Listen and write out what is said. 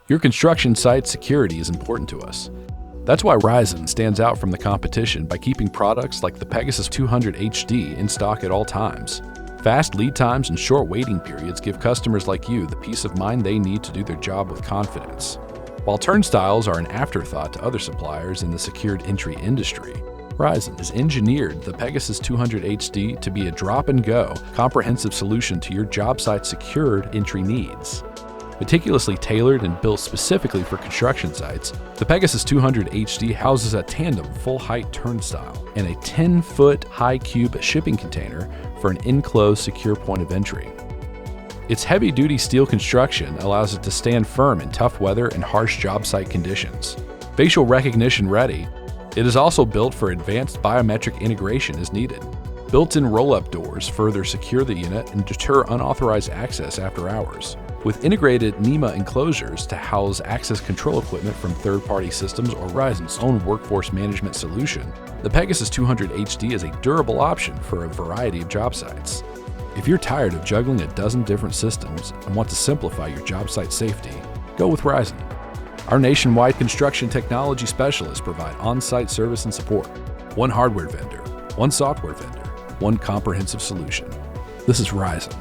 Your construction site's security is important to us. That's why Rizon stands out from the competition by keeping products like the Pegasus 200 HD in stock at all times. Fast lead times and short waiting periods give customers like you the peace of mind they need to do their job with confidence. While turnstiles are an afterthought to other suppliers in the secured entry industry, Rizon has engineered the Pegasus 200 HD to be a drop-and-go, comprehensive solution to your job site secured entry needs. Meticulously tailored and built specifically for construction sites, the Pegasus 200 HD houses a tandem full-height turnstile and a 10-foot high-cube shipping container for an enclosed secure point of entry. Its heavy-duty steel construction allows it to stand firm in tough weather and harsh job site conditions. Facial recognition ready, it is also built for advanced biometric integration as needed. Built-in roll-up doors further secure the unit and deter unauthorized access after hours. With integrated NEMA enclosures to house access control equipment from third-party systems or Rizon's own workforce management solution, the Pegasus 200 HD is a durable option for a variety of job sites. If you're tired of juggling a dozen different systems and want to simplify your job site safety, go with Rizon. Our nationwide construction technology specialists provide on-site service and support. One hardware vendor, one software vendor, one comprehensive solution. This is Rizon.